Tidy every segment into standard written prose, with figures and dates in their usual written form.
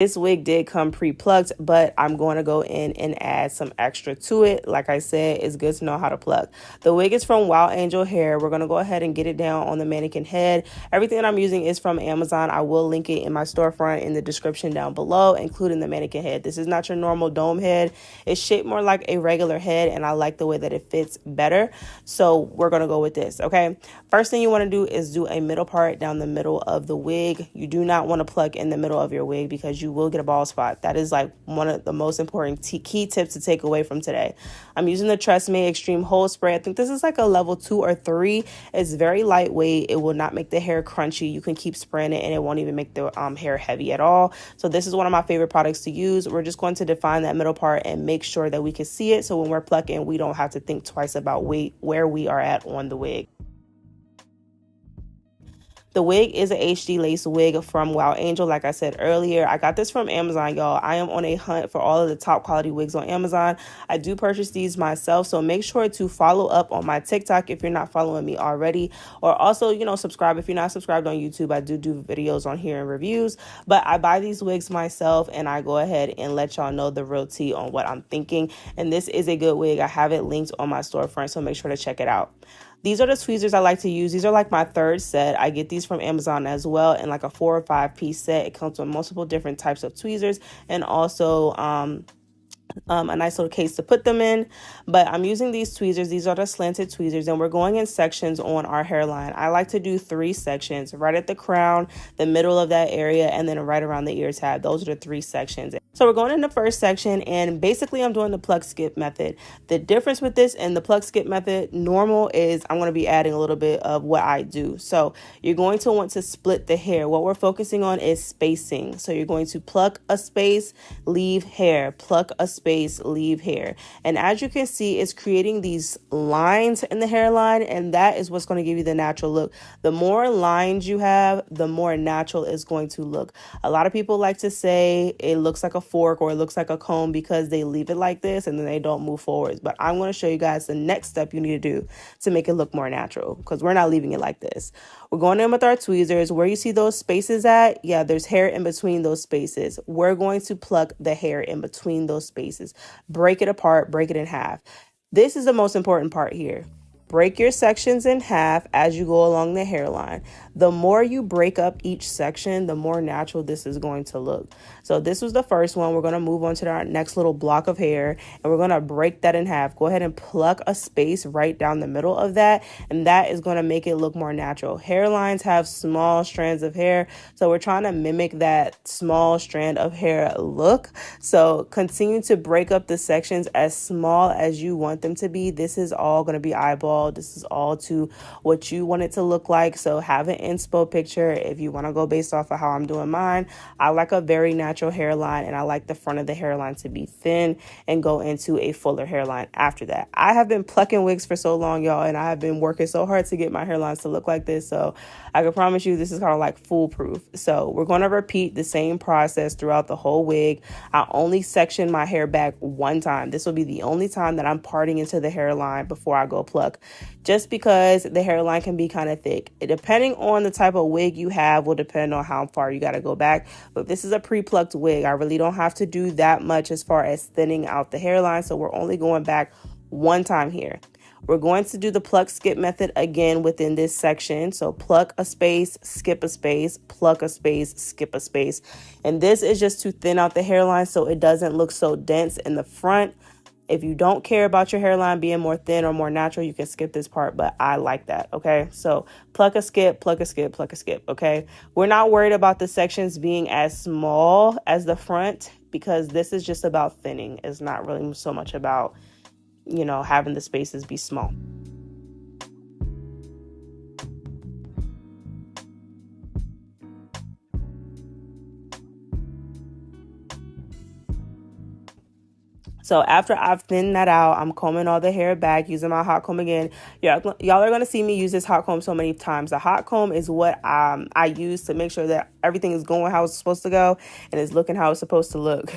This wig did come pre-plucked, but I'm going to go in and add some extra to it. Like I said, it's good to know how to pluck. The wig is from Wild Angel Hair. We're going to go ahead and get it down on the mannequin head. Everything that I'm using is from Amazon. I will link it in my storefront in the description down below, including the mannequin head. This is not your normal dome head. It's shaped more like a regular head, and I like the way that it fits better. So we're going to go with this, okay? First thing you want to do is do a middle part down the middle of the wig. You do not want to pluck in the middle of your wig because you will get a bald spot. That is like one of the most important key tips to take away from today. I'm using the Tresemme Extreme Hold Spray. I think this is like a level 2 or 3. It's very lightweight. It will not make the hair crunchy. You can keep spraying it and it won't even make the hair heavy at all. So this is one of my favorite products to use. We're just going to define that middle part and make sure that we can see it. So when we're plucking, we don't have to think twice about where we are at on the wig. The wig is a HD lace wig from Wild Angel. Like I said earlier, I got this from Amazon, y'all. I am on a hunt for all of the top quality wigs on Amazon. I do purchase these myself, so make sure to follow up on my TikTok if you're not following me already. Or also, subscribe if you're not subscribed on YouTube. I do videos on here and reviews. But I buy these wigs myself, and I go ahead and let y'all know the real tea on what I'm thinking. And this is a good wig. I have it linked on my storefront, so make sure to check it out. These are the tweezers I like to use. These are like my third set. I get these from Amazon as well in like a 4 or 5 piece set. It comes with multiple different types of tweezers and also a nice little case to put them in. But I'm using these tweezers. These are the slanted tweezers, and we're going in sections on our hairline. I like to do 3 sections, right at the crown, the middle of that area, and then right around the ear tab. Those are the 3 sections. So we're going in the first section, and basically I'm doing the pluck skip method. The difference with this and the pluck skip method normal is I'm going to be adding a little bit of what I do. So you're going to want to split the hair. What we're focusing on is spacing. So you're going to pluck a space, leave hair, pluck a space, leave hair. And as you can see, it's creating these lines in the hairline, and that is what's going to give you the natural look. The more lines you have, the more natural it's going to look. A lot of people like to say it looks like a fork or it looks like a comb because they leave it like this and then they don't move forwards. But I'm going to show you guys the next step you need to do to make it look more natural, because we're not leaving it like this. We're going in with our tweezers. Where you see those spaces at, yeah, there's hair in between those spaces. We're going to pluck the hair in between those spaces. Break it apart, break it in half. This is the most important part here. Break your sections in half as you go along the hairline. The more you break up each section, the more natural this is going to look. So this was the first one. We're going to move on to our next little block of hair, and we're going to break that in half. Go ahead and pluck a space right down the middle of that, and that is going to make it look more natural. Hairlines have small strands of hair, so we're trying to mimic that small strand of hair look. So continue to break up the sections as small as you want them to be. This is all going to be eyeball. This is all to what you want it to look like. So have an inspo picture if you want to go based off of how I'm doing mine. I like a very natural hairline, and I like the front of the hairline to be thin and go into a fuller hairline after that. I have been plucking wigs for so long, y'all, and I have been working so hard to get my hairlines to look like this. So I can promise you this is kind of like foolproof. So we're going to repeat the same process throughout the whole wig. I only section my hair back one time. This will be the only time that I'm parting into the hairline before I go pluck, just because the hairline can be kind of thick. Depending on the type of wig you have will depend on how far you got to go back. But this is a pre-plucked wig. I really don't have to do that much as far as thinning out the hairline. So we're only going back one time here. We're going to do the pluck skip method again within this section. So pluck a space, skip a space, pluck a space, skip a space. And this is just to thin out the hairline so it doesn't look so dense in the front. If you don't care about your hairline being more thin or more natural, you can skip this part, but I like that, okay? So pluck a skip, pluck a skip, pluck a skip, okay? We're not worried about the sections being as small as the front because this is just about thinning. It's not really so much about, having the spaces be small. So after I've thinned that out, I'm combing all the hair back using my hot comb again. Y'all are going to see me use this hot comb so many times. The hot comb is what I use to make sure that everything is going how it's supposed to go and is looking how it's supposed to look.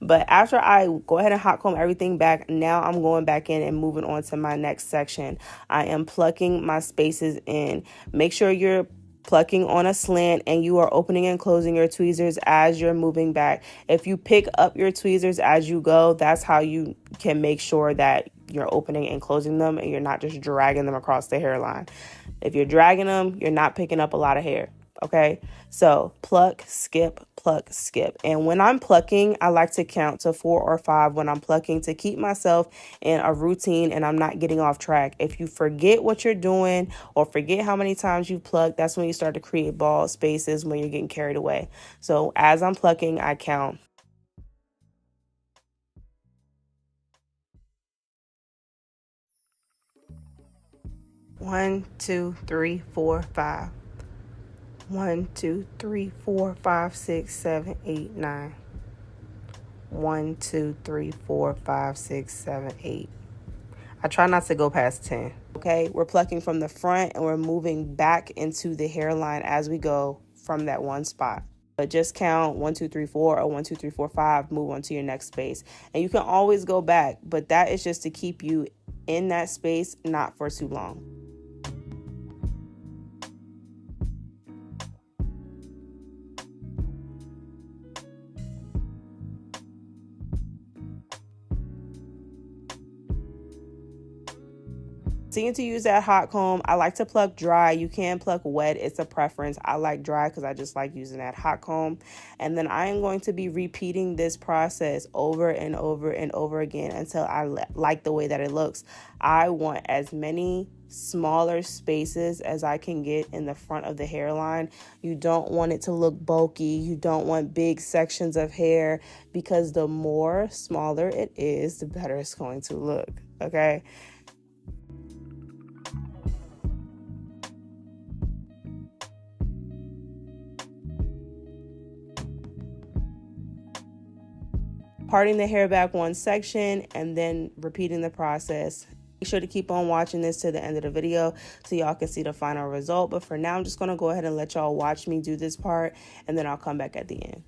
But after I go ahead and hot comb everything back, now I'm going back in and moving on to my next section. I am plucking my spaces in. Make sure you're plucking on a slant, and you are opening and closing your tweezers as you're moving back. If you pick up your tweezers as you go, that's how you can make sure that you're opening and closing them and you're not just dragging them across the hairline. If you're dragging them, you're not picking up a lot of hair. Okay, so pluck, skip, skip. And when I'm plucking, I like to count to 4 or 5 when I'm plucking to keep myself in a routine and I'm not getting off track. If you forget what you're doing or forget how many times you pluck, that's when you start to create bald spaces when you're getting carried away. So as I'm plucking, I count. 1, 2, 3, 4, 5. 1, 2, 3, 4, 5, 6, 7, 8, 9. 1, 2, 3, 4, 5, 6, 7, 8. I try not to go past 10. Okay, we're plucking from the front and we're moving back into the hairline as we go from that one spot. But just count 1, 2, 3, 4 or 1, 2, 3, 4, 5, move on to your next space. And you can always go back, but that is just to keep you in that space, not for too long. Continue to use that hot comb. I like to pluck dry. You can pluck wet. It's a preference. I like dry because I just like using that hot comb. And then I am going to be repeating this process over and over and over again until I like the way that it looks. I want as many smaller spaces as I can get in the front of the hairline. You don't want it to look bulky. You don't want big sections of hair, because the more smaller it is, the better it's going to look. Okay. Parting the hair back one section and then repeating the process. Make sure to keep on watching this to the end of the video so y'all can see the final result. But for now, I'm just going to go ahead and let y'all watch me do this part, and then I'll come back at the end.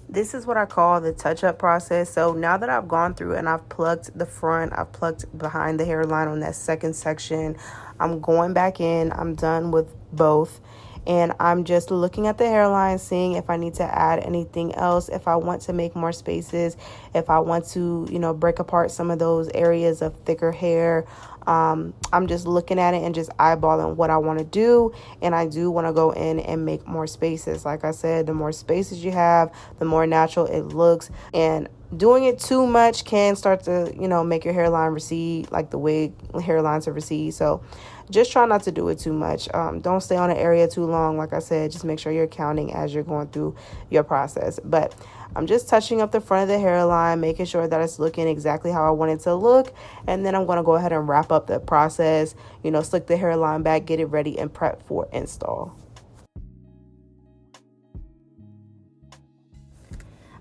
This is what I call the touch-up process. So now that I've gone through and I've plucked the front, I've plucked behind the hairline on that second section, I'm going back in. I'm done with both. And I'm just looking at the hairline, seeing if I need to add anything else, if I want to make more spaces, if I want to, break apart some of those areas of thicker hair. I'm just looking at it and just eyeballing what I want to do. And I do want to go in and make more spaces. Like I said, the more spaces you have, the more natural it looks. And doing it too much can start to, make your hairline recede, like the wig hairline to recede. So just try not to do it too much. Don't stay on an area too long. Like I said, just make sure you're counting as you're going through your process. But I'm just touching up the front of the hairline, making sure that it's looking exactly how I want it to look. And then I'm going to go ahead and wrap up the process, you know, slick the hairline back, get it ready and prep for install.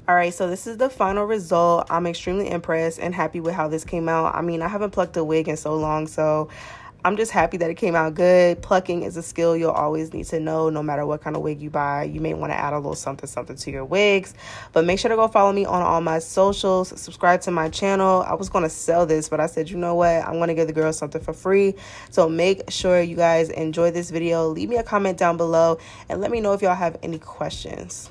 All right, so this is the final result. I'm extremely impressed and happy with how this came out. I mean, I haven't plucked a wig in so long, so I'm just happy that it came out good. Plucking is a skill you'll always need to know no matter what kind of wig you buy. You may want to add a little something to your wigs. But make sure to go follow me on all my socials. Subscribe to my channel. I was going to sell this, but I said, you know what? I'm going to give the girls something for free. So make sure you guys enjoy this video. Leave me a comment down below and let me know if y'all have any questions.